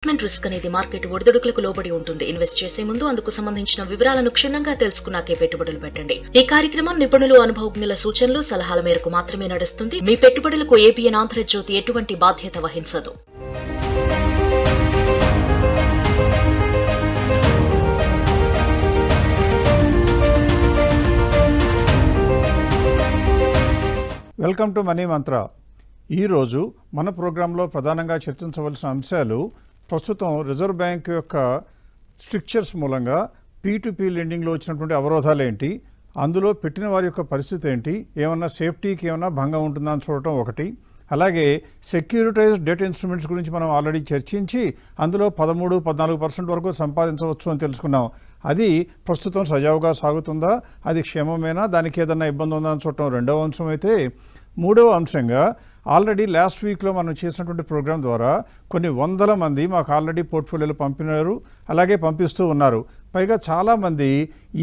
Investment risk అనేది market ఒడిదుడుకులకు లోబడి ఉంటుంది. ఇన్వెస్ట్ చేసే ముందు అందుకు సంబంధించిన వివరాలను క్షుణ్ణంగా తెలుసుకున్నాకే పెట్టుబడులు పెట్టండి. ఈ కార్యక్రమం నిపుణులు, అనుభవజ్ఞుల సూచనలు, సలహాల మేరకు మాత్రమే నడుస్తుంది. మీ పెట్టుబడులకు ఏబిఎన్ ఆంధ్రజ్యోతి ఎటువంటి బాధ్యత వహించదు. వెల్కమ్ టు మనీ మంత్ర. ఈరోజు మన ప్రోగ్రాంలో ప్రధానంగా చర్చించవలసిన అంశాలు ప్రస్తుతం రిజర్వ్ బ్యాంక్ యొక్క స్ట్రిక్చర్స్ మూలంగా P2P లెండింగ్లో వచ్చినటువంటి అవరోధాలు ఏంటి, అందులో పెట్టిన వారి యొక్క పరిస్థితి ఏంటి, ఏమన్నా సేఫ్టీకి ఏమన్నా భంగం ఉంటుందా అని చూడటం ఒకటి. అలాగే సెక్యూరిటైజ్డ్ డెట్ ఇన్స్ట్రుమెంట్స్ గురించి మనం ఆల్రెడీ చర్చించి అందులో 13-14% వరకు సంపాదించవచ్చు అని తెలుసుకున్నాం. అది ప్రస్తుతం సజావుగా సాగుతుందా, అది క్షేమమేనా, దానికి ఏదన్నా ఇబ్బంది ఉందా అని చూడటం రెండవ అంశం అయితే, మూడవ అంశంగా ఆల్రెడీ లాస్ట్ వీక్లో మనం చేసినటువంటి ప్రోగ్రాం ద్వారా కొన్ని వందల మంది మాకు ఆల్రెడీ పోర్ట్ఫోలియోలు పంపినారు, అలాగే పంపిస్తూ ఉన్నారు. పైగా చాలామంది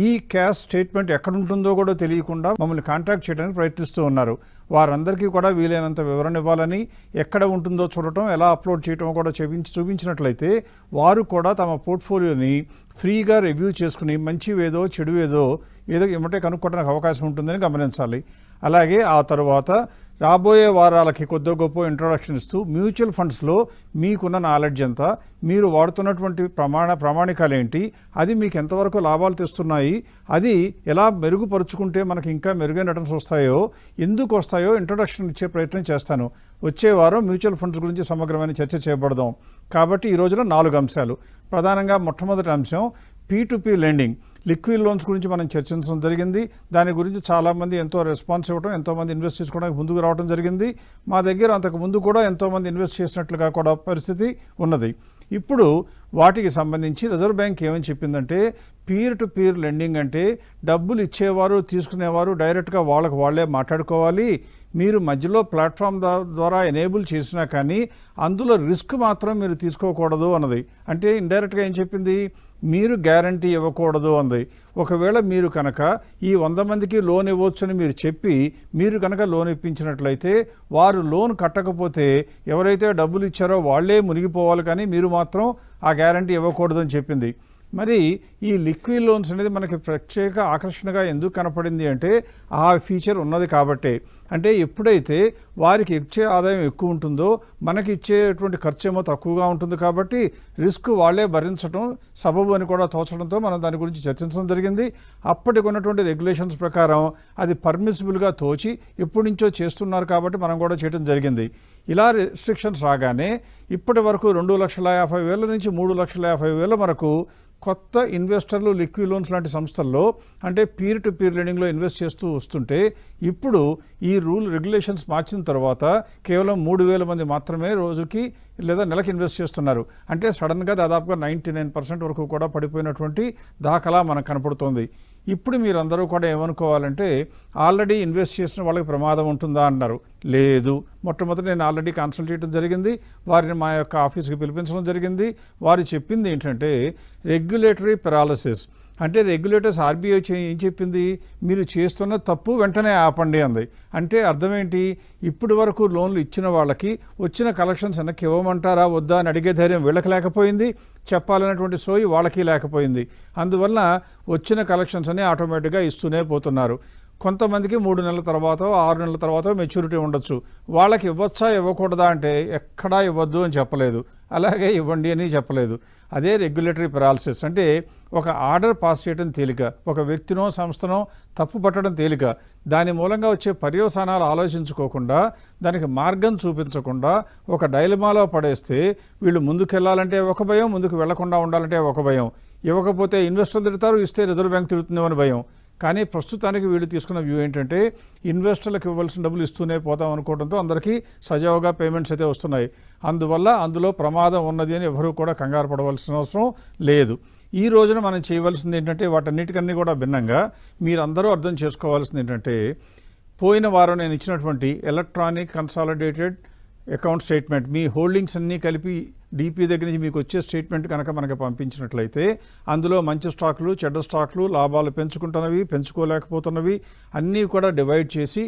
ఈ క్యాష్ స్టేట్మెంట్ ఎక్కడ ఉంటుందో కూడా తెలియకుండా మమ్మల్ని కాంటాక్ట్ చేయడానికి ప్రయత్నిస్తూ ఉన్నారు. వారందరికీ కూడా వీలైనంత వివరణ ఇవ్వాలని, ఎక్కడ ఉంటుందో చూడటం, ఎలా అప్లోడ్ చేయటం కూడా చూపించినట్లయితే వారు కూడా తమ పోర్ట్ఫోలియోని ఫ్రీగా రివ్యూ చేసుకుని మంచి ఏదో చెడు ఏదో ఏమంటే కనుక్కోవడానికి అవకాశం ఉంటుందని గమనించాలి. అలాగే ఆ తర్వాత రాబోయే వారాలకి కొద్ది గొప్ప ఇంట్రొడక్షన్ ఇస్తూ మ్యూచువల్ ఫండ్స్లో మీకున్న నాలెడ్జ్ ఎంత, మీరు వాడుతున్నటువంటి ప్రామాణికాలు ఏంటి, అది మీకు ఎంతవరకు లాభాలు తెస్తున్నాయి, అది ఎలా మెరుగుపరుచుకుంటే మనకి ఇంకా మెరుగైన రిటర్న్స్ వస్తాయో, ఎందుకు వస్తాయో ఇంట్రొడక్షన్ ఇచ్చే ప్రయత్నం చేస్తాను. వచ్చే వారం మ్యూచువల్ ఫండ్స్ గురించి సమగ్రమైన చర్చ చేయబడదాం. కాబట్టి ఈ రోజున 4 అంశాలు. ప్రధానంగా మొట్టమొదటి అంశం P2P లెండింగ్, లిక్విడ్ లోన్స్ గురించి మనం చర్చించడం జరిగింది. దాని గురించి చాలామంది ఎంతో రెస్పాన్స్ ఇవ్వడం, ఎంతోమంది ఇన్వెస్ట్ చేసుకోవడానికి ముందుకు రావడం జరిగింది. మా దగ్గర అంతకు ముందు కూడా ఎంతోమంది ఇన్వెస్ట్ చేసినట్లుగా కూడా పరిస్థితి ఉన్నది. ఇప్పుడు వాటికి సంబంధించి రిజర్వ్ బ్యాంక్ ఏమని చెప్పిందంటే, పీర్ టు పీర్ లెండింగ్ అంటే డబ్బులు ఇచ్చేవారు తీసుకునేవారు డైరెక్ట్గా వాళ్ళే మాట్లాడుకోవాలి. మీరు మధ్యలో ప్లాట్ఫామ్ ద్వారా ఎనేబుల్ చేసినా కానీ అందులో రిస్క్ మాత్రం మీరు తీసుకోకూడదు అన్నది. అంటే ఇండైరెక్ట్గా ఏం చెప్పింది, మీరు గ్యారంటీ ఇవ్వకూడదు అంది. ఒకవేళ మీరు కనుక ఈ 100 మందికి లోన్ ఇవ్వచ్చని మీరు చెప్పి మీరు కనుక లోన్ ఇప్పించినట్లయితే వారు లోన్ కట్టకపోతే ఎవరైతే డబ్బులు ఇచ్చారో వాళ్లే మునిగిపోవాలి, కానీ మీరు మాత్రం ఆ గ్యారంటీ ఇవ్వకూడదు అని చెప్పింది. మరి ఈ లిక్విడ్ లోన్స్ అనేది మనకి ప్రత్యేక ఆకర్షణగా ఎందుకు కనపడింది అంటే ఆ ఫీచర్ ఉన్నది కాబట్టే. అంటే ఎప్పుడైతే వారికి ఇచ్చే ఆదాయం ఎక్కువ ఉంటుందో మనకి ఇచ్చేటువంటి ఖర్చు ఏమో తక్కువగా ఉంటుంది, కాబట్టి రిస్క్ వాళ్లే భరించడం సబబు అని కూడా తోచడంతో మనం దాని గురించి చర్చించడం జరిగింది. అప్పటికి ఉన్నటువంటి రెగ్యులేషన్స్ ప్రకారం అది పర్మిసిబుల్గా తోచి ఎప్పటి నుంచో చేస్తున్నారు కాబట్టి మనం కూడా చేయడం జరిగింది. ఇలా రెస్ట్రిక్షన్స్ రాగానే ఇప్పటి వరకు 2,50,000 నుంచి 3,50,000 వరకు కొత్త ఇన్వెస్టర్లు లిక్విడ్ లోన్స్ లాంటి సంస్థల్లో అంటే పీర్ టు పీర్ లెండింగ్లో ఇన్వెస్ట్ చేస్తూ వస్తుంటే, ఇప్పుడు ఈ రెగ్యులేషన్స్ మార్చిన తర్వాత కేవలం 3,000 మంది మాత్రమే రోజుకి లేదా నెలకి ఇన్వెస్ట్ చేస్తున్నారు. అంటే సడన్గా దాదాపుగా 99% వరకు కూడా పడిపోయినటువంటి దాఖలా మనకు కనపడుతోంది. ఇప్పుడు మీరందరూ కూడా ఏమనుకోవాలంటే, ఆల్రెడీ ఇన్వెస్ట్ చేసిన వాళ్ళకి ప్రమాదం ఉంటుందా అన్నారు. లేదు. మొట్టమొదటి నేను ఆల్రెడీ కన్సల్ట్ చేయడం జరిగింది, వారిని మా యొక్క ఆఫీస్కి పిలిపించడం జరిగింది. వారు చెప్పింది ఏంటంటే రెగ్యులేటరీ పెరాలసిస్. అంటే రెగ్యులేటర్స్ ఆర్బీఐ ఏం చెప్పింది, మీరు చేస్తున్న తప్పు వెంటనే ఆపండి అంది. అంటే అర్థం ఏంటి, ఇప్పటి వరకు లోన్లు ఇచ్చిన వాళ్ళకి వచ్చిన కలెక్షన్స్ వెనక్కి ఇవ్వమంటారా వద్దా అని అడిగే ధైర్యం వీళ్ళకి లేకపోయింది, చెప్పాలన్నటువంటి సోయి వాళ్ళకి లేకపోయింది. అందువల్ల వచ్చిన కలెక్షన్స్ అన్ని ఆటోమేటిక్గా ఇస్తూనే పోతున్నారు. కొంతమందికి 3 నెలల తర్వాత 6 నెలల తర్వాత మెచ్యూరిటీ ఉండొచ్చు. వాళ్ళకి ఇవ్వచ్చా ఇవ్వకూడదా అంటే ఎక్కడా ఇవ్వద్దు అని చెప్పలేదు, అలాగే ఇవ్వండి అని చెప్పలేదు. అదే రెగ్యులేటరీ పెరాలసిస్. అంటే ఒక ఆర్డర్ పాస్ చేయడం తేలిక, ఒక వ్యక్తినో సంస్థనో తప్పు పట్టడం తేలిక. దాని మూలంగా వచ్చే పర్యవసానాలు ఆలోచించుకోకుండా, దానికి మార్గం చూపించకుండా ఒక డైలమాలో పడేస్తే వీళ్ళు ముందుకెళ్లాలంటే ఒక భయం, ముందుకు వెళ్లకుండా ఉండాలంటే ఒక భయం. ఇవ్వకపోతే ఇన్వెస్టర్లు తిడతారు, ఇస్తే రిజర్వ్ బ్యాంక్ తిరుగుతుందేమని భయం. కానీ ప్రస్తుతానికి వీళ్ళు తీసుకున్న వ్యూ ఏంటంటే ఇన్వెస్టర్లకు ఇవ్వాల్సిన డబ్బులు ఇస్తూనే పోతాం అనుకోవడంతో అందరికీ సజావుగా పేమెంట్స్ అయితే వస్తున్నాయి. అందువల్ల అందులో ప్రమాదం ఉన్నది అని ఎవరూ కూడా కంగారు పడవలసిన అవసరం లేదు. ఈ రోజున మనం చేయవలసింది ఏంటంటే వాటన్నిటికన్నీ కూడా భిన్నంగా మీరందరూ అర్థం చేసుకోవాల్సింది ఏంటంటే, పోయిన వారం నేను ఇచ్చినటువంటి ఎలక్ట్రానిక్ కన్సాలిడేటెడ్ అకౌంట్ స్టేట్మెంట్, మీ హోల్డింగ్స్ అన్నీ కలిపి డీపీ దగ్గర నుంచి మీకు వచ్చే స్టేట్మెంట్ కనుక మనకి పంపించినట్లయితే అందులో మంచి స్టాకులు, చెడ్డ స్టాకులు, లాభాలు పెంచుకుంటున్నవి, పెంచుకోలేకపోతున్నవి అన్నీ కూడా డివైడ్ చేసి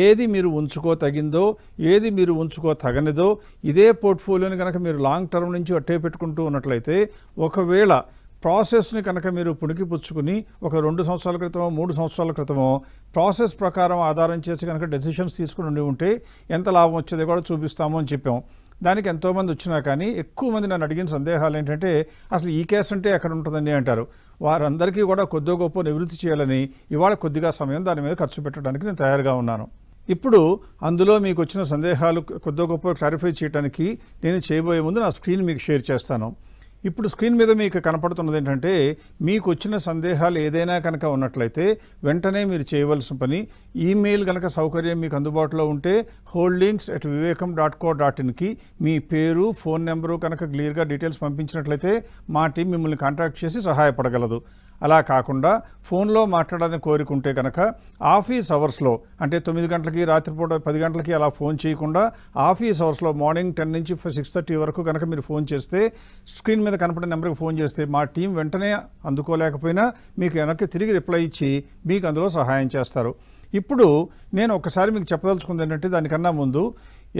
ఏది మీరు ఉంచుకోతగిందో, ఏది మీరు ఉంచుకోతగనిదో ఇదే పోర్ట్ఫోలియోని కనుక మీరు లాంగ్ టర్మ్ నుంచి అట్టే పెట్టుకుంటూ ఉన్నట్లయితే ఒకవేళ ప్రాసెస్ని కనుక మీరు పుణికిపుచ్చుకుని ఒక 2 సంవత్సరాల క్రితమో 3 సంవత్సరాల క్రితమో ప్రాసెస్ ప్రకారం ఆధారం చేసి కనుక డెసిషన్స్ తీసుకుని ఉంటే ఎంత లాభం వచ్చేది కూడా చూపిస్తాము అని చెప్పాం. దానికి ఎంతోమంది వచ్చినా కానీ ఎక్కువ మంది నన్ను అడిగిన సందేహాలు ఏంటంటే అసలు ఈ క్యాష్ అంటే ఎక్కడ ఉంటుందండి అంటారు. వారందరికీ కూడా కొద్దిగా గొప్ప నివృత్తి చేయాలని ఇవాళ కొద్దిగా సమయం దాని మీద ఖర్చు పెట్టడానికి నేను తయారుగా ఉన్నాను. ఇప్పుడు అందులో మీకు వచ్చిన సందేహాలు కొద్దిగా గొప్ప క్లారిఫై చేయడానికి నేను చేయబోయే ముందు నా స్క్రీన్ మీకు షేర్ చేస్తాను. ఇప్పుడు స్క్రీన్ మీద మీకు కనపడుతున్నది ఏంటంటే మీకు వచ్చిన సందేహాలు ఏదైనా కనుక ఉన్నట్లయితే వెంటనే మీరు చేయవలసిన పని, ఈమెయిల్ కనుక సౌకర్యం మీకు అందుబాటులో ఉంటే holdings@vivekam.co.inకి మీ పేరు, ఫోన్ నెంబరు కనుక క్లియర్గా డీటెయిల్స్ పంపించినట్లయితే మా టీం మిమ్మల్ని కాంటాక్ట్ చేసి సహాయపడగలదు. అలా కాకుండా ఫోన్లో మాట్లాడాలని కోరుకుంటే కనుక ఆఫీస్ అవర్స్లో అంటే 9 గంటలకి, రాత్రిపూట 10 గంటలకి అలా ఫోన్ చేయకుండా ఆఫీస్ అవర్స్లో మార్నింగ్ 10 నుంచి 6:30 వరకు కనుక మీరు ఫోన్ చేస్తే స్క్రీన్ మీద కనపడే నెంబర్కి ఫోన్ చేస్తే మా టీం వెంటనే అందుకోలేకపోయినా మీకు వెనక్కి తిరిగి రిప్లై ఇచ్చి మీకు అందులో సహాయం చేస్తారు. ఇప్పుడు నేను ఒకసారి మీకు చెప్పదలుచుకుంది ఏంటంటే దానికన్నా ముందు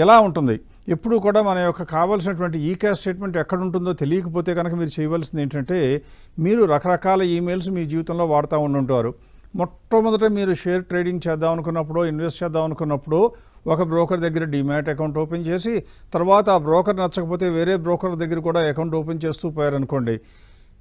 ఎలా ఉంటుంది, ఎప్పుడు కూడా మన యొక్క కావాల్సినటువంటి ఈ క్యాష్ స్టేట్మెంట్ ఎక్కడ ఉంటుందో తెలియకపోతే కనుక మీరు చేయవలసింది ఏంటంటే మీరు రకరకాల ఈమెయిల్స్ మీ జీవితంలో వాడుతూ ఉంటుంటారు. మొట్టమొదట మీరు షేర్ ట్రేడింగ్ చేద్దాం అనుకున్నప్పుడు, ఇన్వెస్ట్ చేద్దాం అనుకున్నప్పుడు ఒక బ్రోకర్ దగ్గర డిమాట్ అకౌంట్ ఓపెన్ చేసి తర్వాత ఆ బ్రోకర్ నచ్చకపోతే వేరే బ్రోకర్ దగ్గర కూడా అకౌంట్ ఓపెన్ చేస్తూ పోయారనుకోండి,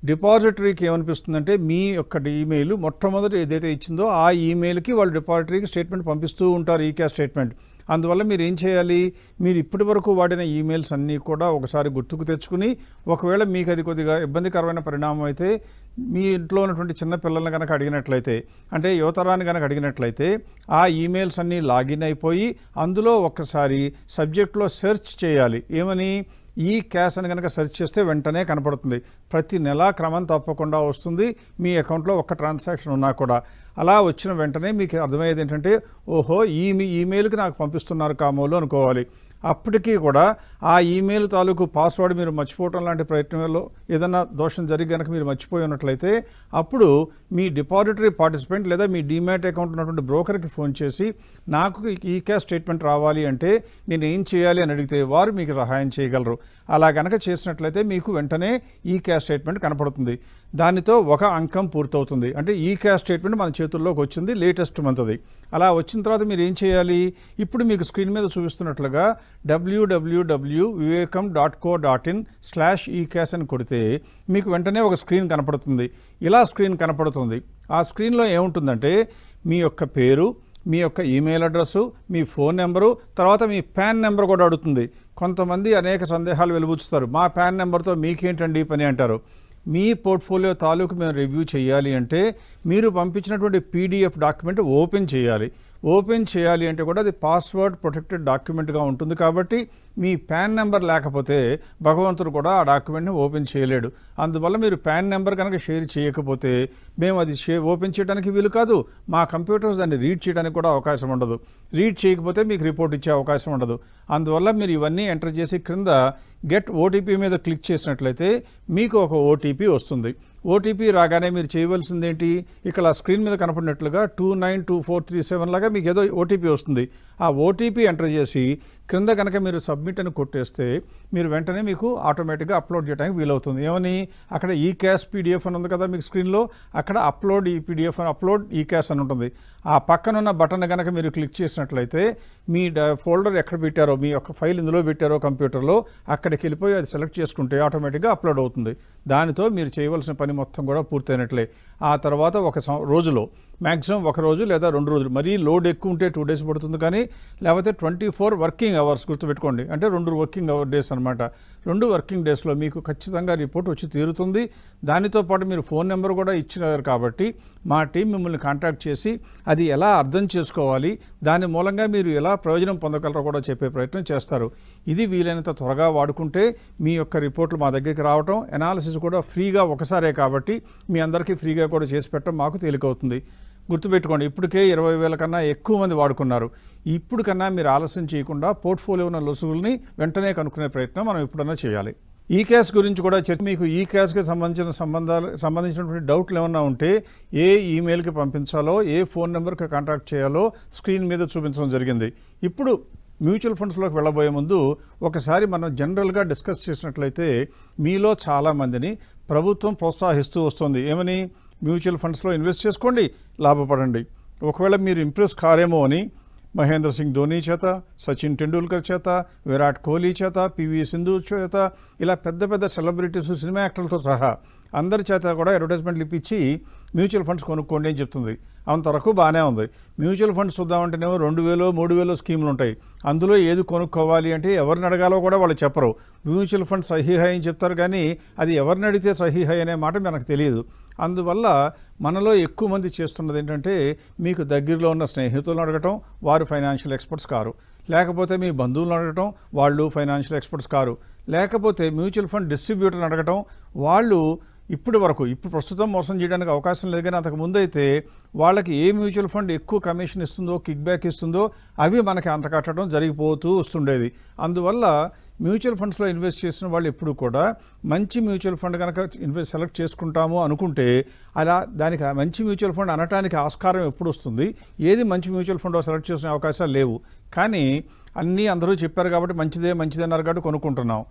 డిపాజిటరీకి ఏమనిపిస్తుందంటే మీ యొక్క ఈమెయిల్ మొట్టమొదటి ఏదైతే ఇచ్చిందో ఆ ఈమెయిల్కి వాళ్ళు డిపాజిటరీకి స్టేట్మెంట్ పంపిస్తూ ఉంటారు, ఈ క్యాష్ స్టేట్మెంట్. అందువల్ల మీరు ఏం చేయాలి, మీరు ఇప్పటి వరకు వాడిన ఈమెయిల్స్ అన్నీ కూడా ఒకసారి గుర్తుకు తెచ్చుకుని ఒకవేళ మీకు అది కొద్దిగా ఇబ్బందికరమైన పరిణామం అయితే మీ ఇంట్లో ఉన్నటువంటి చిన్న పిల్లల్ని కనుక అడిగినట్లయితే అంటే యువతరాన్ని కనుక అడిగినట్లయితే ఆ ఈమెయిల్స్ అన్నీ లాగిన్ అయిపోయి అందులో ఒక్కసారి సబ్జెక్ట్లో సెర్చ్ చేయాలి. ఏమని, ఈ క్యాష్ అని కనుక సెర్చ్ చేస్తే వెంటనే కనపడుతుంది. ప్రతి నెల క్రమం తప్పకుండా వస్తుంది మీ అకౌంట్లో ఒక్క ట్రాన్సాక్షన్ ఉన్నా కూడా. అలా వచ్చిన వెంటనే మీకు అర్థమయ్యేది ఏంటంటే ఓహో ఈ ఈమెయిల్కి నాకు పంపిస్తున్నారు కామోలు అనుకోవాలి. అప్పటికీ కూడా ఆ ఈమెయిల్ తాలూకు పాస్వర్డ్ మీరు మర్చిపోవటం లాంటి ప్రయత్నంలో ఏదైనా దోషం జరిగి కనుక మీరు మర్చిపోయి ఉన్నట్లయితే అప్పుడు మీ డిపాజిటరీ పార్టిసిపెంట్ లేదా మీ డీమ్యాట్ అకౌంట్ ఉన్నటువంటి బ్రోకర్కి ఫోన్ చేసి నాకు ఈ క్యాష్ స్టేట్మెంట్ రావాలి అంటే నేను ఏం చేయాలి అని అడిగితే వారు మీకు సహాయం చేయగలరు. అలా కనుక చేసినట్లయితే మీకు వెంటనే ఈ క్యాష్ స్టేట్మెంట్ కనపడుతుంది. దానితో ఒక అంకం పూర్తవుతుంది. అంటే ఈ క్యాష్ స్టేట్మెంట్ మన చేతుల్లోకి వచ్చింది, లేటెస్ట్ మంత్ది. అలా వచ్చిన తర్వాత మీరు ఏం చేయాలి, ఇప్పుడు మీకు స్క్రీన్ మీద చూపిస్తున్నట్లుగా www.vivekam.co.in/ecash అని కొడితే మీకు వెంటనే ఒక స్క్రీన్ కనపడుతుంది. ఇలా స్క్రీన్ కనపడుతుంది. ఆ స్క్రీన్లో ఏముంటుందంటే మీ యొక్క పేరు, మీ యొక్క ఈమెయిల్ అడ్రస్సు, మీ ఫోన్ నెంబరు, తర్వాత మీ పాన్ నెంబర్ కూడా అడుగుతుంది. కొంతమంది అనేక సందేహాలు వెలుబుచ్చుతారు. మా పాన్ నెంబర్తో మీకేంటండి పని అంటారు. మీ పోర్ట్ఫోలియో తాలూకు మేము రివ్యూ చేయాలి అంటే మీరు పంపించినటువంటి పీడిఎఫ్ డాక్యుమెంట్ ఓపెన్ చేయాలి. ఓపెన్ చేయాలి అంటే కూడా అది పాస్వర్డ్ ప్రొటెక్టెడ్ డాక్యుమెంట్గా ఉంటుంది. కాబట్టి మీ పాన్ నెంబర్ లేకపోతే భగవంతుడు కూడా ఆ డాక్యుమెంట్ని ఓపెన్ చేయలేడు. అందువల్ల మీరు పాన్ నెంబర్ కనుక షేర్ చేయకపోతే మేము అది ఓపెన్ చేయడానికి వీలు కాదు. మా కంప్యూటర్స్ దాన్ని రీడ్ చేయడానికి కూడా అవకాశం ఉండదు. రీడ్ చేయకపోతే మీకు రిపోర్ట్ ఇచ్చే అవకాశం ఉండదు. అందువల్ల మీరు ఇవన్నీ ఎంటర్ చేసి క్రింద గెట్ ఓటీపీ మీద క్లిక్ చేసినట్లయితే మీకు ఒక ఓటీపీ వస్తుంది. ఓటీపీ రాగానే మీరు చేయవలసింది ఏంటి, ఇక్కడ స్క్రీన్ మీద కనపడినట్లుగా 292437 లాగా మీకు ఏదో ఓటీపీ వస్తుంది. ఆ ఓటీపీ ఎంటర్ చేసి క్రింద కనుక మీరు సబ్మిట్ అని కొట్టేస్తే మీరు వెంటనే మీకు ఆటోమేటిక్గా అప్లోడ్ చేయడానికి వీలవుతుంది. ఏమని, అక్కడ ఈ క్యాష్ పీడిఎఫ్ అని ఉంది కదా మీకు స్క్రీన్లో, అక్కడ అప్లోడ్ ఈ పీడిఎఫ్ అని అప్లోడ్ ఈ క్యాష్ అని ఉంటుంది. ఆ పక్కనున్న బటన్ కనుక మీరు క్లిక్ చేసినట్లయితే మీ ఫోల్డర్ ఎక్కడ పెట్టారో, మీ యొక్క ఫైల్ ఇందులో పెట్టారో కంప్యూటర్లో, అక్కడికి వెళ్ళిపోయి అది సెలెక్ట్ చేసుకుంటే ఆటోమేటిక్గా అప్లోడ్ అవుతుంది. దానితో మీరు చేయవలసిన పని మొత్తం కూడా పూర్తయినట్లే. ఆ తర్వాత ఒక రోజులో మ్యాక్సిమం 1 రోజు లేదా 2 రోజులు, మరీ లోడ్ ఎక్కువ ఉంటే 2 days పడుతుంది. కానీ లేకపోతే 24 వర్కింగ్ అవర్స్ గుర్తుపెట్టుకోండి, అంటే 2 వర్కింగ్ డేస్ అనమాట. 2 వర్కింగ్ డేస్లో మీకు ఖచ్చితంగా రిపోర్ట్ వచ్చి తీరుతుంది. దానితో పాటు మీరు ఫోన్ నెంబర్ కూడా ఇచ్చినారు కాబట్టి మా టీం మిమ్మల్ని కాంటాక్ట్ చేసి అది ఎలా అర్థం చేసుకోవాలి, దాని మూలంగా మీరు ఎలా ప్రయోజనం పొందగలరో కూడా చెప్పే ప్రయత్నం చేస్తారు. ఇది వీలైనంత త్వరగా వాడుకుంటే మీ యొక్క రిపోర్ట్లు మా దగ్గరికి రావటం, ఎనాలిసిస్ కూడా ఫ్రీగా ఒకసారే కాబట్టి మీ అందరికీ ఫ్రీగా కూడా చేసి పెట్టడం మాకు తేలికవుతుంది. గుర్తుపెట్టుకోండి, ఇప్పటికే 20,000 కన్నా ఎక్కువ మంది వాడుకున్నారు. ఇప్పుడు కన్నా మీరు ఆలస్యం చేయకుండా పోర్ట్ఫోలియో ఉన్న లొసుగుల్ని వెంటనే కనుక్కునే ప్రయత్నం మనం ఎప్పుడన్నా చేయాలి. ఈ క్యాష్ గురించి కూడా మీకు ఈ క్యాష్కి సంబంధించినటువంటి డౌట్లు ఏమన్నా ఉంటే ఏ ఈమెయిల్కి పంపించాలో, ఏ ఫోన్ నెంబర్కి కాంటాక్ట్ చేయాలో స్క్రీన్ మీద చూపించడం జరిగింది. ఇప్పుడు మ్యూచువల్ ఫండ్స్లోకి వెళ్ళబోయే ముందు ఒకసారి మనం జనరల్గా డిస్కస్ చేసినట్లయితే మీలో చాలామందిని ప్రభుత్వం ప్రోత్సహిస్తూ వస్తుంది. ఏమని? మ్యూచువల్ ఫండ్స్లో ఇన్వెస్ట్ చేసుకోండి, లాభపడండి. ఒకవేళ మీరు ఇంప్రెస్ కారేమో అని మహేంద్ర సింగ్ ధోని చేత, సచిన్ టెండూల్కర్ చేత, విరాట్ కోహ్లీ చేత, పివి సింధు చేత, ఇలా పెద్ద పెద్ద సెలబ్రిటీస్, సినిమా యాక్టర్లతో సహా అందరి చేత కూడా అడ్వర్టైజ్మెంట్లు ఇప్పించి మ్యూచువల్ ఫండ్స్ కొనుక్కోండి అని చెప్తుంది. అంతవరకు బాగానే ఉంది. మ్యూచువల్ ఫండ్స్ చూద్దామంటేనేమో 2,000, 3,000 స్కీములు ఉంటాయి. అందులో ఏది కొనుక్కోవాలి అంటే ఎవరిని అడగాలో కూడా వాళ్ళు చెప్పరు. మ్యూచువల్ ఫండ్ సహీహై అని చెప్తారు, కానీ అది ఎవరిని అడిగితే సహీహై అనే మాట మనకు తెలియదు. అందువల్ల మనలో ఎక్కువ మంది చేస్తున్నది ఏంటంటే, మీకు దగ్గరలో ఉన్న స్నేహితులను అడగటం, వారు ఫైనాన్షియల్ ఎక్స్పర్ట్స్ కారు. లేకపోతే మీ బంధువులను అడగటం, వాళ్ళు ఫైనాన్షియల్ ఎక్స్పర్ట్స్ కారు. లేకపోతే మ్యూచువల్ ఫండ్ డిస్ట్రిబ్యూటర్ని అడగటం, వాళ్ళు ఇప్పుడు ప్రస్తుతం మోసం చేయడానికి అవకాశం లేదు, కానీ అంతకు ముందు అయితే వాళ్ళకి ఏ మ్యూచువల్ ఫండ్ ఎక్కువ కమిషన్ ఇస్తుందో, కిక్ బ్యాక్ ఇస్తుందో అవి మనకి అంతకట్టడం జరిగిపోతూ వస్తుండేది. అందువల్ల మ్యూచువల్ ఫండ్స్లో ఇన్వెస్ట్ చేసిన వాళ్ళు ఎప్పుడు కూడా మంచి మ్యూచువల్ ఫండ్ కనుక సెలెక్ట్ చేసుకుంటాము అనుకుంటే అలా దానికి మంచి మ్యూచువల్ ఫండ్ అనటానికి ఆస్కారం ఎప్పుడు వస్తుంది? ఏది మంచి మ్యూచువల్ ఫండ్ సెలెక్ట్ చేసుకునే అవకాశాలు లేవు. కానీ అన్నీ అందరూ చెప్పారు కాబట్టి మంచిదే అన్నారు కాబట్టి కొనుక్కుంటున్నాం.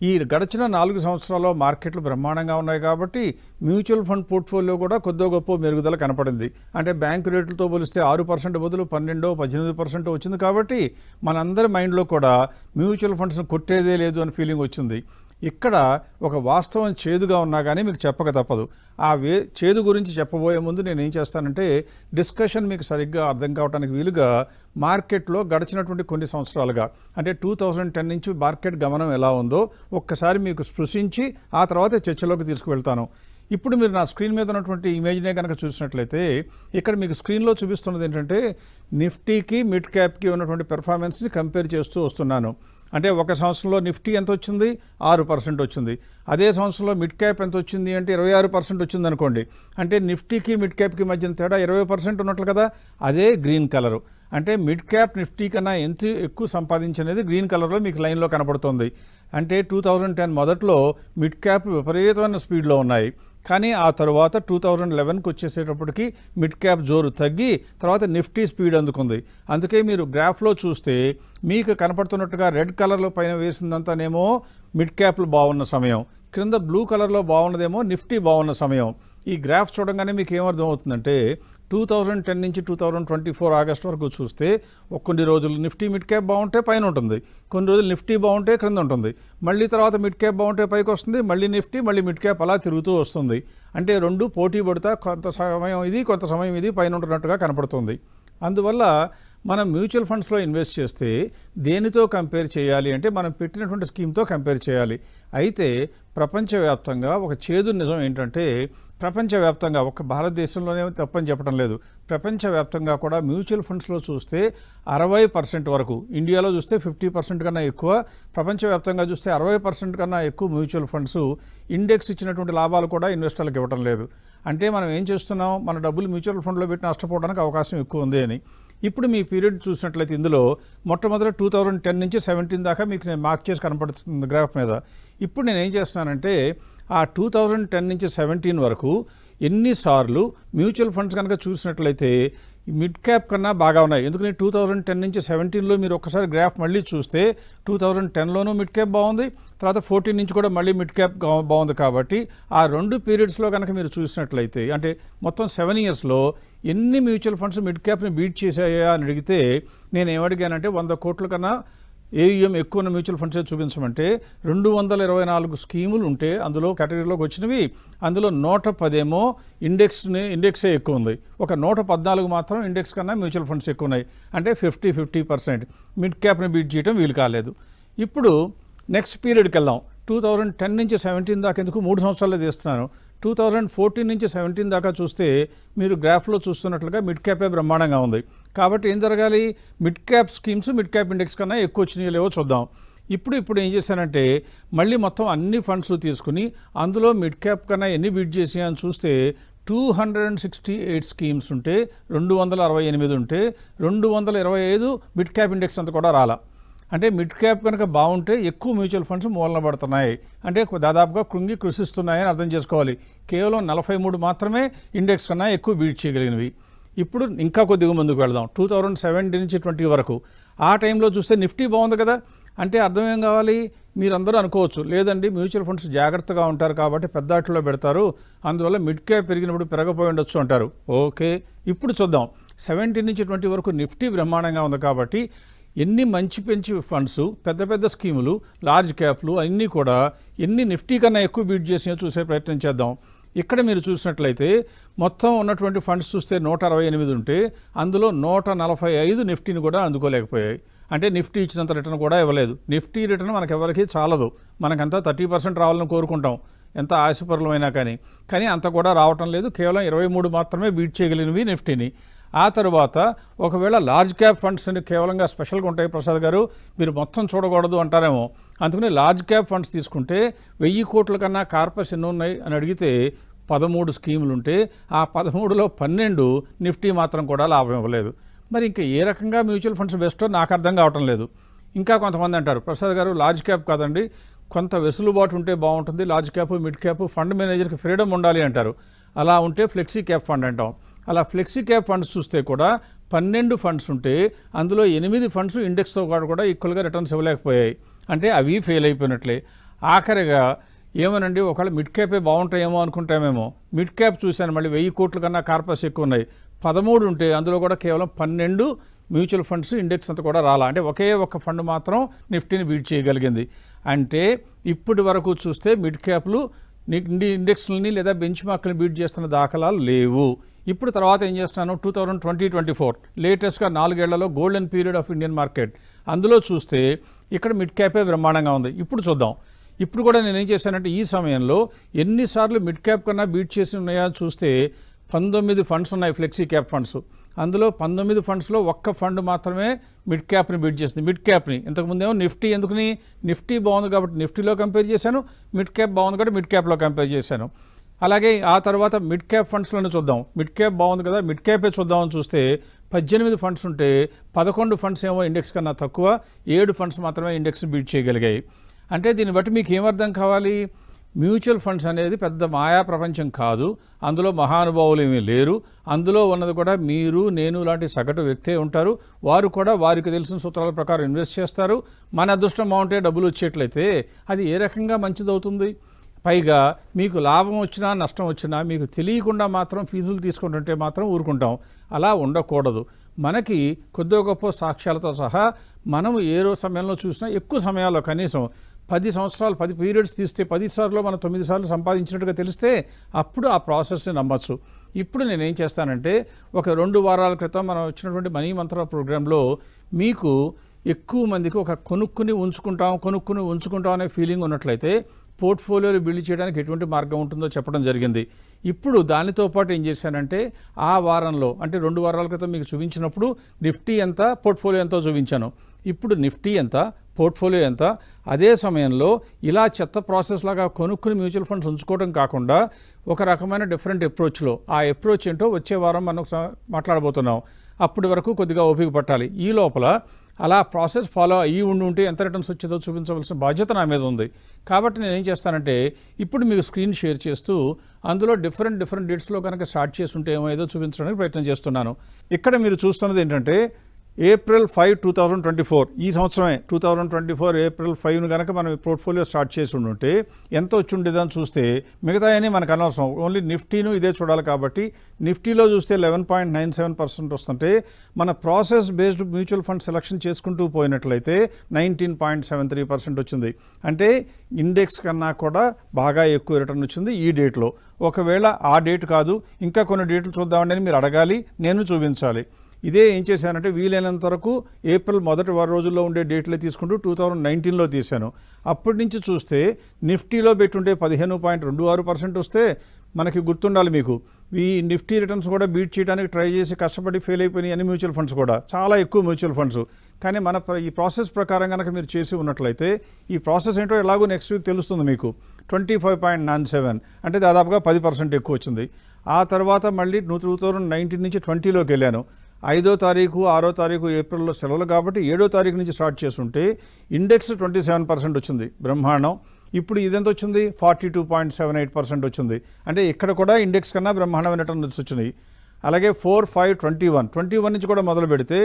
ఈ గడిచిన 4 సంవత్సరాల్లో మార్కెట్లు బ్రహ్మాండంగా ఉన్నాయి కాబట్టి మ్యూచువల్ ఫండ్ పోర్ట్ఫోలియో కూడా కొద్దో గొప్ప మెరుగుదల కనపడింది. అంటే బ్యాంకు రేట్లతో పోలిస్తే 6% బదులు 12, 18% వచ్చింది. కాబట్టి మనందరి మైండ్లో కూడా మ్యూచువల్ ఫండ్స్ని కొట్టేదే లేదు అని ఫీలింగ్ వచ్చింది. ఇక్కడ ఒక వాస్తవం చేదుగా ఉన్నా కానీ మీకు చెప్పక తప్పదు. ఆ చేదు గురించి చెప్పబోయే ముందు నేను ఏం చేస్తానంటే, డిస్కషన్ మీకు సరిగ్గా అర్థం కావడానికి వీలుగా మార్కెట్లో గడిచినటువంటి కొన్ని సంవత్సరాలుగా, అంటే 2010 నుంచి మార్కెట్ గమనం ఎలా ఉందో ఒక్కసారి మీకు స్పృశించి ఆ తర్వాత చర్చలోకి తీసుకువెళ్తాను. ఇప్పుడు మీరు నా స్క్రీన్ మీద ఉన్నటువంటి ఇమేజ్నే కనుక చూసినట్లయితే, ఇక్కడ మీకు స్క్రీన్లో చూపిస్తున్నది ఏంటంటే, నిఫ్టీకి మిడ్ క్యాప్కి ఉన్నటువంటి పెర్ఫార్మెన్స్ని కంపేర్ చేస్తూ వస్తున్నాను. అంటే ఒక సంవత్సరంలో నిఫ్టీ ఎంత వచ్చింది? 6% వచ్చింది. అదే సంవత్సరంలో మిడ్ క్యాప్ ఎంత వచ్చింది అంటే 26% వచ్చింది అనుకోండి. అంటే నిఫ్టీకి మిడ్ క్యాప్కి మధ్య తేడా 20% ఉన్నట్లు కదా. అదే గ్రీన్ కలరు. అంటే మిడ్ క్యాప్ నిఫ్టీ కన్నా ఎంత ఎక్కువ సంపాదించనేది గ్రీన్ కలర్లో మీకు లైన్లో కనపడుతుంది. అంటే 2010 మొదట్లో మిడ్ క్యాప్ విపరీతమైన స్పీడ్లో ఉన్నాయి. కానీ ఆ తర్వాత 2011కి వచ్చేసేటప్పటికి మిడ్ క్యాప్ జోరు తగ్గి తర్వాత నిఫ్టీ స్పీడ్ అందుకుంది. అందుకే మీరు గ్రాఫ్లో చూస్తే మీకు కనపడుతున్నట్టుగా రెడ్ కలర్లో పైన వేసిందంతానేమో మిడ్ క్యాప్లు బాగున్న సమయం, క్రింద బ్లూ కలర్లో బాగున్నదేమో నిఫ్టీ బాగున్న సమయం. ఈ గ్రాఫ్ చూడంగానే మీకు ఏమర్థం అవుతుందంటే, 2010 నుంచి 2024 ఆగస్టు వరకు చూస్తే కొన్ని రోజులు నిఫ్టీ మిడ్ క్యాప్ బాగుంటే పైన ఉంటుంది, కొన్ని రోజులు నిఫ్టీ బాగుంటే క్రింద ఉంటుంది, మళ్ళీ తర్వాత మిడ్ క్యాప్ బాగుంటే పైకి వస్తుంది, మళ్ళీ నిఫ్టీ మళ్ళీ మిడ్ క్యాప్ అలా తిరుగుతూ వస్తుంది. అంటే రెండు పోటీ పడతా కొంత సమయం ఇది కొంత సమయం ఇది పైన ఉంటున్నట్టుగా కనపడుతుంది. అందువల్ల మనం మ్యూచువల్ ఫండ్స్లో ఇన్వెస్ట్ చేస్తే దేనితో కంపేర్ చేయాలి అంటే మనం పెట్టినటువంటి స్కీమ్తో కంపేర్ చేయాలి. అయితే ప్రపంచవ్యాప్తంగా ఒక చేదు నిజం ఏంటంటే, ప్రపంచవ్యాప్తంగా ఒక భారతదేశంలోనే తప్పని చెప్పడం లేదు, ప్రపంచవ్యాప్తంగా కూడా మ్యూచువల్ ఫండ్స్లో చూస్తే 60% వరకు, ఇండియాలో చూస్తే 50% కన్నా ఎక్కువ, ప్రపంచవ్యాప్తంగా చూస్తే 60% కన్నా ఎక్కువ మ్యూచువల్ ఫండ్స్ ఇండెక్స్ ఇచ్చినటువంటి లాభాలు కూడా ఇన్వెస్టర్లకు ఇవ్వడం లేదు. అంటే మనం ఏం చేస్తున్నాం, మన డబ్బులు మ్యూచువల్ ఫండ్లో పెట్టి నష్టపోవడానికి అవకాశం ఎక్కువ ఉంది అని. ఇప్పుడు మీ పీరియడ్ చూసినట్లయితే ఇందులో మొట్టమొదటి 2010 నుంచి 17 దాకా మీకు నేను మార్క్ చేసి కనపడుతుంది గ్రాఫ్ మీద. ఇప్పుడు నేను ఏం చేస్తున్నానంటే, ఆ 2010 నుంచి 17 వరకు ఎన్నిసార్లు మ్యూచువల్ ఫండ్స్ కనుక చూసినట్లయితే మిడ్ క్యాప్ కన్నా బాగా ఉన్నాయి. ఎందుకని 2010 నుంచి 17లో మీరు ఒక్కసారి గ్రాఫ్ మళ్ళీ చూస్తే 2010లోనూ మిడ్ క్యాప్ బాగుంది, తర్వాత 14 నుంచి కూడా మళ్ళీ మిడ్ క్యాప్ బాగుంది. కాబట్టి ఆ రెండు పీరియడ్స్లో కనుక మీరు చూసినట్లయితే, అంటే మొత్తం 7 ఇయర్స్లో ఎన్ని మ్యూచువల్ ఫండ్స్ మిడ్ క్యాప్ని బీట్ చేశాయా అని అడిగితే నేను ఏమడిగానంటే 100 కోట్ల కన్నా ఏయుఎం ఎక్కువ ఉన్న మ్యూచువల్ ఫండ్స్ చూపించమంటే 224 స్కీములు ఉంటే అందులో కేటగిరీలోకి వచ్చినవి, అందులో 110 ఏమో ఇండెక్సే ఎక్కువ ఉంది, ఒక 114 మాత్రం ఇండెక్స్ కన్నా మ్యూచువల్ ఫండ్స్ ఎక్కువ ఉన్నాయి. అంటే 50% మిడ్ క్యాప్ని బీట్ చేయడం వీలు కాలేదు. ఇప్పుడు నెక్స్ట్ పీరియడ్కి వెళ్దాం. 2010 నుంచి 17 దాకా ఎందుకు 3 సంవత్సరాలు తీస్తున్నాను. 2014 నుంచి 17 దాకా చూస్తే మీరు గ్రాఫ్లో చూస్తున్నట్లుగా మిడ్ క్యాపే బ్రహ్మాండంగా ఉంది. కాబట్టి ఏం జరగాలి, mid cap schemes mid cap index కన్నా ఎక్కువ వచ్చినాయో లేవో చూద్దాం. ఇప్పుడు ఏం చేశానంటే మళ్ళీ మొత్తం అన్ని ఫండ్స్ తీసుకుని అందులో మిడ్ క్యాప్ కన్నా ఎన్ని బీట్ చేసాయని చూస్తే 268 స్కీమ్స్ ఉంటే 268 ఉంటే 225 మిడ్ క్యాప్ ఇండెక్స్ అంతా కూడా రాలా. అంటే మిడ్ క్యాప్ కనుక బాగుంటే ఎక్కువ మ్యూచువల్ ఫండ్స్ మూలన పడుతున్నాయి, అంటే దాదాపుగా కృంగి కృషిస్తున్నాయని అర్థం చేసుకోవాలి. కేవలం 43 మాత్రమే ఇండెక్స్ కన్నా ఎక్కువ బీట్ చేయగలిగినవి. ఇప్పుడు ఇంకా కొద్దిగా ముందుకు వెళదాం. 2017 నుంచి 20 వరకు ఆ టైంలో చూస్తే నిఫ్టీ బాగుంది కదా. అంటే అర్థం ఏం కావాలి, మీరందరూ అనుకోవచ్చు లేదండి మ్యూచువల్ ఫండ్స్ జాగ్రత్తగా ఉంటారు కాబట్టి పెద్దాట్లో పెడతారు, అందువల్ల మిడ్ క్యాప్ పెరిగినప్పుడు పెరగపోయి ఉండొచ్చు అంటారు. ఓకే, ఇప్పుడు చూద్దాం. 17 నుంచి 20 వరకు నిఫ్టీ బ్రహ్మాండంగా ఉంది కాబట్టి ఎన్ని మంచి ఫండ్స్, పెద్ద పెద్ద స్కీములు, లార్జ్ క్యాప్లు అన్నీ కూడా ఎన్ని నిఫ్టీ కన్నా ఎక్కువ బీట్ చేసినా చూసే ప్రయత్నం చేద్దాం. ఇక్కడ మీరు చూసినట్లయితే మొత్తం ఉన్నటువంటి ఫండ్స్ చూస్తే 168 ఉంటే అందులో 145 నిఫ్టీని కూడా అందుకోలేకపోయాయి. అంటే నిఫ్టీ ఇచ్చినంత రిటర్న్ కూడా ఇవ్వలేదు. నిఫ్టీ రిటర్న్ మనకు ఎవరికి చాలదు, మనకంతా 30% రావాలని కోరుకుంటాం ఎంత ఆశపరులమైనా కానీ అంత కూడా రావటం లేదు. కేవలం 23 మాత్రమే బీట్ చేయగలిగినవి నిఫ్టీని. ఆ తర్వాత ఒకవేళ లార్జ్ క్యాప్ ఫండ్స్ అని కేవలంగా స్పెషల్గా ఉంటాయి ప్రసాద్ గారు, మీరు మొత్తం చూడకూడదు అంటారేమో. అందుకని లార్జ్ క్యాప్ ఫండ్స్ తీసుకుంటే 1000 కోట్ల కన్నా కార్పస్ ఎన్ని ఉన్నాయి అని అడిగితే 13 స్కీములు ఉంటే ఆ 13లో 12 నిఫ్టీ మాత్రం కూడా లాభం ఇవ్వలేదు. మరి ఇంకా ఏ రకంగా మ్యూచువల్ ఫండ్స్ బెస్టో నాకు అర్థం కావటం లేదు. ఇంకా కొంతమంది అంటారు ప్రసాద్ గారు లార్జ్ క్యాప్ కాదండి, కొంత వెసులుబాటు ఉంటే బాగుంటుంది, large cap mid cap fund మేనేజర్కి ఫ్రీడమ్ ఉండాలి అంటారు. అలా ఉంటే ఫ్లెక్సీ క్యాప్ ఫండ్ అంటాం. అలా ఫ్లెక్సీ క్యాప్ ఫండ్స్ చూస్తే కూడా 12 ఫండ్స్ ఉంటే అందులో 8 ఫండ్స్ ఇండెక్స్తో కూడా ఈక్వల్గా రిటర్న్స్ ఇవ్వలేకపోయాయి, అంటే అవి ఫెయిల్ అయిపోయినట్లే. ఆఖరిగా ఏమోనండి ఒకవేళ మిడ్ క్యాపే బాగుంటాయేమో అనుకుంటామేమో, మిడ్ క్యాప్ చూశాను మళ్ళీ 1000 కోట్ల కన్నా కార్పస్ ఎక్కువ ఉన్నాయి, 13 ఉంటే అందులో కూడా కేవలం 12 మ్యూచువల్ ఫండ్స్ ఇండెక్స్ అంతా కూడా రాలా. అంటే ఒకే ఒక ఫండ్ మాత్రం నిఫ్టీని బీట్ చేయగలిగింది. అంటే ఇప్పటి వరకు చూస్తే మిడ్ క్యాప్లు ఇండెక్స్లని లేదా బెంచ్ మార్క్ని బీట్ చేస్తున్న దాఖలాలు లేవు. ఇప్పుడు తర్వాత ఏం చేస్తున్నాను, 2020-24 లేటెస్ట్గా 4 ఏళ్లలో golden period of Indian market, అందులో చూస్తే ఇక్కడ మిడ్ క్యాపే బ్రహ్మాండంగా ఉంది. ఇప్పుడు చూద్దాం. ఇప్పుడు కూడా నేనేం చేశానంటే ఈ సమయంలో ఎన్నిసార్లు మిడ్ క్యాప్ కన్నా బీట్ చేసి ఉన్నాయా చూస్తే 19 ఫండ్స్ ఉన్నాయి ఫ్లెక్సీ క్యాప్ ఫండ్స్. అందులో 19 ఫండ్స్లో ఒక్క ఫండ్ మాత్రమే మిడ్ క్యాప్ని బీట్ చేసింది. మిడ్ క్యాప్ని ఇంతకుముందేమో నిఫ్టీ, ఎందుకని నిఫ్టీ బాగుంది కాబట్టి నిఫ్టీలో కంపేర్ చేశాను, మిడ్ క్యాప్ బాగుంది కాబట్టి మిడ్ క్యాప్లో కంపేర్ చేశాను. అలాగే ఆ తర్వాత మిడ్ క్యాప్ ఫండ్స్లోనే చూద్దాం. మిడ్ క్యాప్ బాగుంది కదా మిడ్ క్యాపే చూద్దామని చూస్తే 18 ఫండ్స్ ఉంటే 11 ఫండ్స్ ఏమో ఇండెక్స్ కన్నా తక్కువ, 7 ఫండ్స్ మాత్రమే ఇండెక్స్ బీట్ చేయగలిగాయి. అంటే దీన్ని బట్టి మీకు ఏమర్థం కావాలి, మ్యూచువల్ ఫండ్స్ అనేది పెద్ద మాయా ప్రపంచం కాదు, అందులో మహానుభావులు ఏమీ లేరు, అందులో ఉన్నది కూడా మీరు నేను లాంటి సగటు వ్యక్తే ఉంటారు, వారు కూడా వారికి తెలిసిన సూత్రాల ప్రకారం ఇన్వెస్ట్ చేస్తారు. మన అదృష్టం బాగుంటే డబ్బులు వచ్చేట్లయితే అది ఏ రకంగా మంచిదవుతుంది? పైగా మీకు లాభం వచ్చినా నష్టం వచ్చినా మీకు తెలియకుండా మాత్రం ఫీజులు తీసుకుంటుంటే మాత్రం ఊరుకుంటాం. అలా ఉండకూడదు. మనకి కొద్దిగా గొప్ప సాక్ష్యాలతో సహా మనం ఏ సమయంలో చూసినా ఎక్కువ సమయాల్లో కనీసం 10 సంవత్సరాలు 10 పీరియడ్స్ తీస్తే 10 సార్లు మనం 9 సార్లు సంపాదించినట్టుగా తెలిస్తే అప్పుడు ఆ ప్రాసెస్ని నమ్మచ్చు. ఇప్పుడు నేనేం చేస్తానంటే ఒక 2 వారాల క్రితం మనం వచ్చినటువంటి మనీ మంత్ర ప్రోగ్రాంలో మీకు ఎక్కువ మందికి ఒక కొనుక్కుని ఉంచుకుంటాం అనే ఫీలింగ్ ఉన్నట్లయితే పోర్ట్ఫోలియోలు బిల్డ్ చేయడానికి ఎటువంటి మార్గం ఉంటుందో చెప్పడం జరిగింది. ఇప్పుడు దానితో పాటు ఏం చేశానంటే ఆ వారంలో అంటే 2 వారాల క్రితం మీకు చూపించినప్పుడు నిఫ్టీ ఎంత పోర్ట్ఫోలియో ఎంతో చూపించాను. ఇప్పుడు నిఫ్టీ ఎంత పోర్ట్ఫోలియో ఎంత, అదే సమయంలో ఇలా చెత్త ప్రాసెస్ లాగా కొనుక్కుని మ్యూచువల్ ఫండ్స్ ఉంచుకోవడం కాకుండా ఒక రకమైన డిఫరెంట్ అప్రోచ్లో, ఆ అప్రోచ్ ఏంటో వచ్చే వారం మనం మాట్లాడబోతున్నాం. అప్పటి వరకు కొద్దిగా ఓపిక పట్టాలి. ఈ లోపల అలా ప్రాసెస్ ఫాలో అయ్యి ఉంటే ఎంత రిటర్న్స్ వచ్చేదో చూపించవలసిన బాధ్యత నా మీద ఉంది. కాబట్టి నేను ఏం చేస్తానంటే ఇప్పుడు మీకు స్క్రీన్ షేర్ చేస్తూ అందులో డిఫరెంట్ డేట్స్లో కనుక స్టార్ట్ చేస్తుంటే ఏదో చూపించడానికి ప్రయత్నం చేస్తున్నాను. ఇక్కడ మీరు చూస్తున్నది ఏంటంటే April 5, 2024 ఈ సంవత్సరమే 2024 April 5 కనుక మనం పోర్ట్ఫోలియో స్టార్ట్ చేసి ఉంటే ఎంత వచ్చి ఉండేదని చూస్తే మిగతా అని మనకు అనవసరం, ఓన్లీ నిఫ్టీను ఇదే చూడాలి. కాబట్టి నిఫ్టీలో చూస్తే 11.97% వస్తుంటే మన process based mutual fund selection చేసుకుంటూ పోయినట్లయితే 19.73% వచ్చింది. అంటే ఇండెక్స్ కన్నా కూడా బాగా ఎక్కువ రిటర్న్ వచ్చింది ఈ డేట్లో. ఒకవేళ ఆ డేట్ కాదు ఇంకా కొన్ని డేట్లు చూద్దామని మీరు అడగాలి, నేను చూపించాలి. ఇదే ఏం చేశానంటే వీలైనంత వరకు ఏప్రిల్ మొదటి రోజుల్లో ఉండే డేట్లే తీసుకుంటూ 2019లో తీశాను. అప్పటి నుంచి చూస్తే నిఫ్టీలో పెట్టుంటే 15.26% వస్తే మనకి గుర్తుండాలి మీకు, ఈ నిఫ్టీ రిటర్న్స్ కూడా బీట్ చేయడానికి ట్రై చేసి కష్టపడి ఫెయిల్ అయిపోయినాయి అన్ని మ్యూచువల్ ఫండ్స్ కూడా, చాలా ఎక్కువ మ్యూచువల్ ఫండ్స్. కానీ మన ఈ ప్రాసెస్ ప్రకారం కనుక మీరు చేసి ఉన్నట్లయితే ఈ ప్రాసెస్ ఏంటో ఎలాగో నెక్స్ట్ వీక్ తెలుస్తుంది మీకు. 25.97 అంటే దాదాపుగా 10% ఎక్కువ వచ్చింది. ఆ తర్వాత మళ్ళీ 2019 నుంచి 20లోకి వెళ్ళాను. 5వ తారీఖు 6వ తారీఖు ఏప్రిల్లో సెలవులు కాబట్టి 7వ తారీఖు నుంచి స్టార్ట్ చేస్తుంటే ఇండెక్స్ 27% వచ్చింది, బ్రహ్మాండం. ఇప్పుడు ఇదెంత వచ్చింది? 42.78% వచ్చింది. అంటే ఇక్కడ కూడా ఇండెక్స్ కన్నా బ్రహ్మాండమైన రిటర్న్స్ వచ్చినాయి. అలాగే 4, 5, 21 నుంచి కూడా మొదలు పెడితే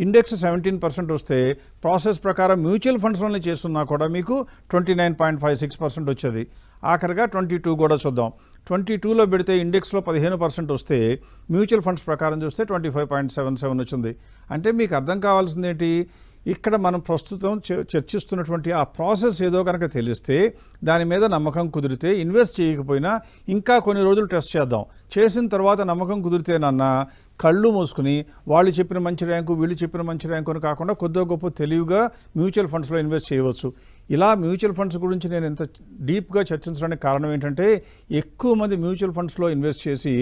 ఇండెక్స్ 17% వస్తే ప్రాసెస్ ప్రకారం మ్యూచువల్ ఫండ్స్లోనే చేస్తున్నా కూడా మీకు 29.56% వచ్చేది. ఆఖరిగా 22 కూడా చూద్దాం. 22లో పెడితే ఇండెక్స్లో 15% వస్తే మ్యూచువల్ ఫండ్స్ ప్రకారం చూస్తే 25.77 వచ్చింది. అంటే మీకు అర్థం కావాల్సింది ఏంటి? ఇక్కడ మనం ప్రస్తుతం చర్చిస్తున్నటువంటి ఆ ప్రాసెస్ ఏదో కనుక తెలిస్తే, దాని మీద నమ్మకం కుదిరితే, ఇన్వెస్ట్ చేయకపోయినా ఇంకా కొన్ని రోజులు టెస్ట్ చేద్దాం. చేసిన తర్వాత నమ్మకం కుదిరితేనన్నా కళ్ళు మూసుకుని వాళ్ళు చెప్పిన మంచి ర్యాంకు వీళ్ళు చెప్పిన మంచి ర్యాంకు అని కాకుండా కొద్దిగా గొప్ప తెలివిగా మ్యూచువల్ ఫండ్స్లో ఇన్వెస్ట్ చేయవచ్చు. ఇలా మ్యూచువల్ ఫండ్స్ గురించి నేను ఎంత డీప్గా చర్చించడానికి కారణం ఏంటంటే, ఎక్కువ మంది మ్యూచువల్ ఫండ్స్లో ఇన్వెస్ట్ చేసి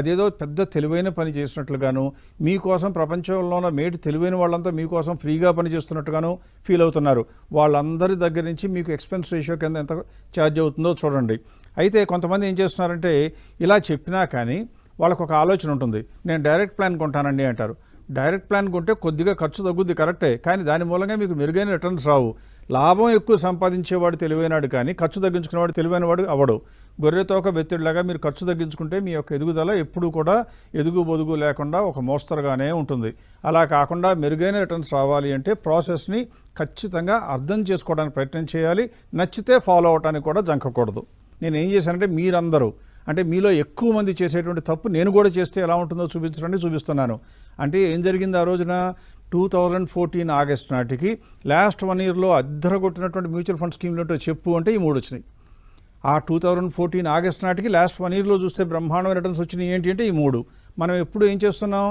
అదేదో పెద్ద తెలివైన పని చేసినట్లుగాను, మీకోసం ప్రపంచంలో ఉన్న మేటి తెలివైన వాళ్ళంతా మీకోసం ఫ్రీగా పని చేస్తున్నట్టుగాను ఫీల్ అవుతున్నారు. వాళ్ళందరి దగ్గర నుంచి మీకు ఎక్స్పెన్స్ రేషియో కింద ఎంత ఛార్జ్ అవుతుందో చూడండి. అయితే కొంతమంది ఏం చేస్తున్నారంటే, ఇలా చెప్పినా కానీ వాళ్ళకు ఒక ఆలోచన ఉంటుంది. నేను డైరెక్ట్ ప్లాన్ కొంటానండి అంటారు. డైరెక్ట్ ప్లాన్ కొంటే కొద్దిగా ఖర్చు తగ్గుద్ది, కరెక్టే, కానీ దాని మూలంగా మీకు మెరుగైన రిటర్న్స్ రావు. లాభం ఎక్కువ సంపాదించేవాడు తెలివైనవాడు, కానీ ఖర్చు తగ్గించుకునేవాడు తెలివైనవాడు అవడు. గొర్రెతోక బెత్తిడిలాగా మీరు ఖర్చు తగ్గించుకుంటే మీ యొక్క ఎదుగుదల ఎప్పుడూ కూడా ఎదుగు బొదుగు లేకుండా ఒక మోస్తరుగానే ఉంటుంది. అలా కాకుండా మెరుగైన రిటర్న్స్ రావాలి అంటే ప్రాసెస్ని ఖచ్చితంగా అర్థం చేసుకోవడానికి ప్రయత్నం చేయాలి. నచ్చితే ఫాలో అవడానికి కూడా జంకకూడదు. నేను ఏం చేశానంటే, మీరందరూ అంటే మీలో ఎక్కువ మంది చేసేటువంటి తప్పు నేను కూడా చేస్తే ఎలా ఉంటుందో చూపించడానికి చూపిస్తున్నాను. అంటే ఏం జరిగింది ఆ రోజున? 2014 ఆగస్ట్ నాటికి లాస్ట్ 1 ఇయర్లో అద్దరగొట్టినటువంటి మ్యూచువల్ ఫండ్ స్కీమ్లు ఏంటో చెప్పు అంటే ఈ 3 వచ్చినాయి. ఆ 2014 ఆగస్ట్ నాటికి లాస్ట్ 1 ఇయర్లో చూస్తే బ్రహ్మాండమైన రిటర్న్స్ వచ్చినాయి. ఏంటి అంటే ఈ 3. మనం ఎప్పుడు ఏం చేస్తున్నాం?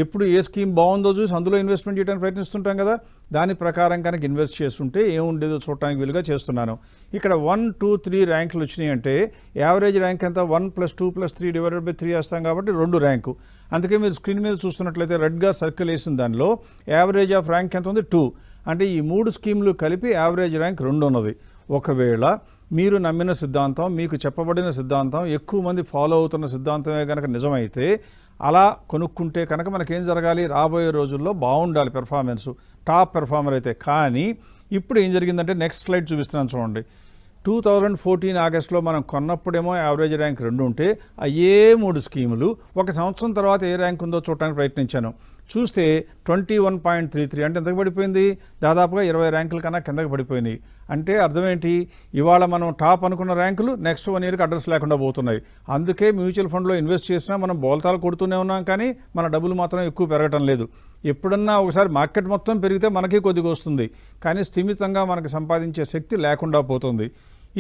ఎప్పుడు ఏ స్కీమ్ బాగుందో చూసి అందులో ఇన్వెస్ట్మెంట్ చేయడానికి ప్రయత్నిస్తుంటాం కదా. దాని ప్రకారం కనుక ఇన్వెస్ట్ చేస్తుంటే ఏముండేదో చూడటానికి వీలుగా చేస్తున్నాను. ఇక్కడ 1, 2, 3 ర్యాంకులు వచ్చినాయి అంటే యావరేజ్ ర్యాంక్ ఎంత? 1 + 2 + 3 / 3 వేస్తాం కాబట్టి 2 ర్యాంకు. అందుకే మీరు స్క్రీన్ మీద చూస్తున్నట్లయితే రెడ్గా సర్కిల్ వేసిన దానిలో యావరేజ్ ఆఫ్ ర్యాంక్ ఎంత ఉంది? 2. అంటే ఈ 3 స్కీములు కలిపి యావరేజ్ ర్యాంక్ 2 ఉన్నది. ఒకవేళ మీరు నమ్మిన సిద్ధాంతం, మీకు చెప్పబడిన సిద్ధాంతం, ఎక్కువ మంది ఫాలో అవుతున్న సిద్ధాంతమే కనుక నిజమైతే అలా కొనుక్కుంటే కనుక మనకేం జరగాలి? రాబోయే రోజుల్లో బాగుండాలి పెర్ఫార్మెన్స్, టాప్ పెర్ఫార్మర్ అయితే. కానీ ఇప్పుడు ఏం జరిగిందంటే, నెక్స్ట్ స్లైడ్ చూపిస్తున్నాను చూడండి. 2014 ఆగస్టులో మనం కొన్నప్పుడేమో యావరేజ్ ర్యాంక్ 2 ఉంటే అయ్యే 3 స్కీములు ఒక సంవత్సరం తర్వాత ఏ ర్యాంక్ ఉందో చూడటానికి ప్రయత్నించాను. చూస్తే 21.33 అంటే ఎంతకు పడిపోయింది? దాదాపుగా 20 ర్యాంకుల కన్నా కిందకి పడిపోయినాయి. అంటే అర్థం ఏంటి? ఇవాళ మనం టాప్ అనుకున్న ర్యాంకులు నెక్స్ట్ 1 ఇయర్కి అడ్రస్ లేకుండా పోతున్నాయి. అందుకే మ్యూచువల్ ఫండ్లో ఇన్వెస్ట్ చేసినా మనం బోల్తాలు కొడుతూనే ఉన్నాం, కానీ మన డబ్బులు మాత్రం ఎక్కువ పెరగటం లేదు. ఎప్పుడన్నా ఒకసారి మార్కెట్ మొత్తం పెరిగితే మనకి కొద్దిగా వస్తుంది, కానీ స్థిమితంగా మనకు సంపాదించే శక్తి లేకుండా పోతుంది.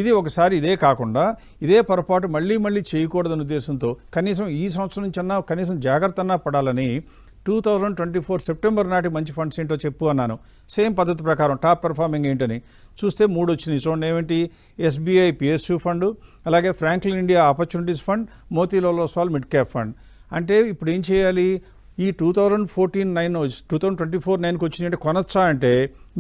ఇది ఒకసారి. ఇదే కాకుండా ఇదే పొరపాటు మళ్ళీ మళ్ళీ చేయకూడదనే ఉద్దేశంతో కనీసం ఈ సంవత్సరం నుంచి అన్నా కనీసం జాగ్రత్త అన్నా పడాలని 2024 సెప్టెంబర్ నాటి మంచి ఫండ్స్ ఏంటో చెప్పు అన్నాను. సేమ్ పద్ధతి ప్రకారం టాప్ పెర్ఫార్మింగ్ ఏంటని చూస్తే 3 వచ్చినాయి. చూడండి ఏమిటి? SBI PSU ఫండ్, అలాగే Franklin India opportunities fund, Motilal Oswal mid cap fund. అంటే ఇప్పుడు ఏం చేయాలి? ఈ 2024 9కి వచ్చినట్టు కొనొచ్చా అంటే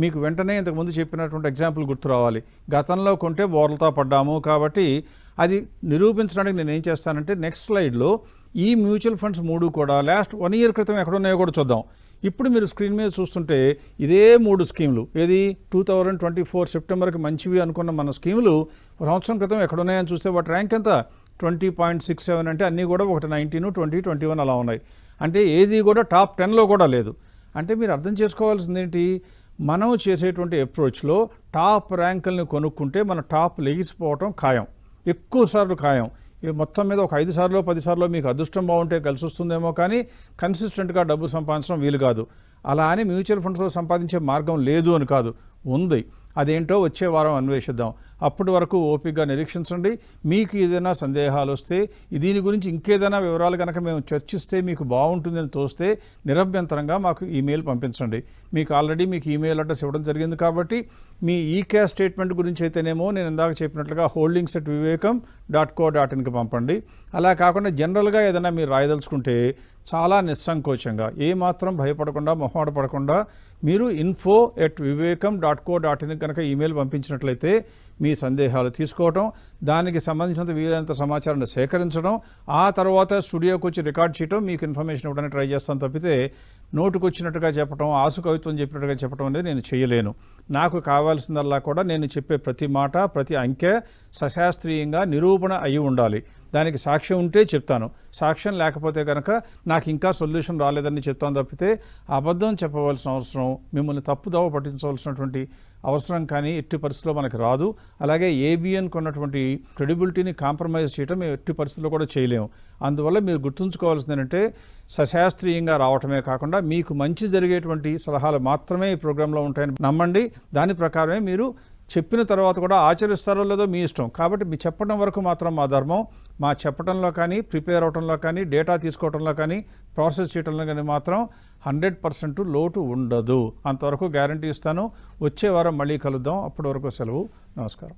మీకు వెంటనే ఇంతకుముందు చెప్పినటువంటి ఎగ్జాంపుల్ గుర్తు రావాలి. గతంలో కొంటే బోర్లతో పడ్డాము కాబట్టి అది నిరూపించడానికి నేను ఏం చేస్తానంటే, నెక్స్ట్ స్లైడ్లో ఈ మ్యూచువల్ ఫండ్స్ 3 కూడా లాస్ట్ 1 ఇయర్ క్రితం ఎక్కడున్నాయో కూడా చూద్దాం. ఇప్పుడు మీరు స్క్రీన్ మీద చూస్తుంటే ఇదే 3 స్కీములు, ఏది 2024 సెప్టెంబర్కి మంచివి అనుకున్న మన స్కీములు సంవత్సరం క్రితం ఎక్కడున్నాయని చూస్తే వాటి ర్యాంక్ ఎంత? 20.67 అంటే అన్నీ కూడా ఒకటి 19, 20, 21 అలా ఉన్నాయి. అంటే ఏది కూడా టాప్ 10లో కూడా లేదు. అంటే మీరు అర్థం చేసుకోవాల్సింది ఏంటి? మనం చేసేటువంటి అప్రోచ్లో టాప్ ర్యాంకుల్ని కొనుక్కుంటే మన టాప్ లెగిసిపోవటం ఖాయం, ఎక్కువ సార్లు ఖాయం. మొత్తం మీద ఒక 5 సార్లు 10 సార్లు మీకు అదృష్టం బాగుంటే కలిసి వస్తుందేమో, కానీ కన్సిస్టెంట్గా డబ్బు సంపాదించడం వీలు కాదు. అలా అని మ్యూచువల్ ఫండ్స్లో సంపాదించే మార్గం లేదు అని కాదు, ఉంది. అదేంటో వచ్చే వారం అన్వేషిద్దాం. అప్పటి వరకు ఓపికగా నిరీక్షించండి. మీకు ఏదైనా సందేహాలు వస్తే, దీని గురించి ఇంకేదైనా వివరాలు కనుక మేము చర్చిస్తే మీకు బాగుంటుందని తోస్తే నిరభ్యంతరంగా మాకు ఈమెయిల్ పంపించండి. మీకు ఆల్రెడీ మీకు ఈమెయిల్ అడ్రస్ ఇవ్వడం జరిగింది కాబట్టి మీ ఈక్యాష్ స్టేట్మెంట్ గురించి అయితేనేమో నేను ఇందాక చెప్పినట్లుగా holdings@vivekam.co.inకి పంపండి. అలా కాకుండా జనరల్గా ఏదైనా మీరు రాయదలుచుకుంటే చాలా నిస్సంకోచంగా, ఏమాత్రం భయపడకుండా, మొహమాట పడకుండా మీరు info@vivekam.co.in కనుక ఈమెయిల్ పంపించినట్లయితే మీ సందేహాలు తీసుకోవటం, దానికి సంబంధించినంత వీలైనంత సమాచారాన్ని సేకరించడం, ఆ తర్వాత స్టూడియోకి వచ్చి రికార్డ్ చేయడం, మీకు ఇన్ఫర్మేషన్ ఇవ్వడానికి ట్రై చేస్తాను తప్పితే నోటుకొచ్చినట్టుగా చెప్పడం, ఆసు కవిత్వం చెప్పినట్టుగా చెప్పడం అనేది నేను చేయలేను. నాకు కావాల్సిందల్లా కూడా నేను చెప్పే ప్రతి మాట, ప్రతి అంకె సశాస్త్రీయంగా నిరూపణ అయి ఉండాలి. దానికి సాక్ష్యం ఉంటే చెప్తాను, సాక్ష్యం లేకపోతే కనుక నాకు ఇంకా సొల్యూషన్ రాలేదని చెప్తాను తప్పితే అబద్ధం చెప్పవలసిన అవసరం, మిమ్మల్ని తప్పుదోవ పట్టించవలసినటువంటి అవసరం కానీ ఎట్టి పరిస్థితుల్లో మనకు రాదు. అలాగే ఏబిఎన్కి ఉన్నటువంటి క్రెడిబిలిటీని కాంప్రమైజ్ చేయడం మేము ఎట్టి పరిస్థితుల్లో కూడా చేయలేము. అందువల్ల మీరు గుర్తుంచుకోవాల్సింది ఏంటంటే సశాస్త్రీయంగా రావటమే కాకుండా మీకు మంచి జరిగేటువంటి సలహాలు మాత్రమే ఈ ప్రోగ్రాంలో ఉంటాయని నమ్మండి. దాని ప్రకారమే మీరు చెప్పిన తర్వాత కూడా ఆచరిస్తారో లేదో మీ ఇష్టం. కాబట్టి మీ చెప్పడం వరకు మాత్రం మా ధర్మం. మా చెప్పడంలో కానీ, ప్రిపేర్ అవడంలో కానీ, డేటా తీసుకోవడంలో కానీ, ప్రాసెస్ చేయడంలో కానీ మాత్రం 100% లోటు ఉండదు. అంతవరకు గ్యారంటీ ఇస్తాను. వచ్చే వారం మళ్ళీ కలుద్దాం. అప్పటి వరకు సెలవు. నమస్కారం.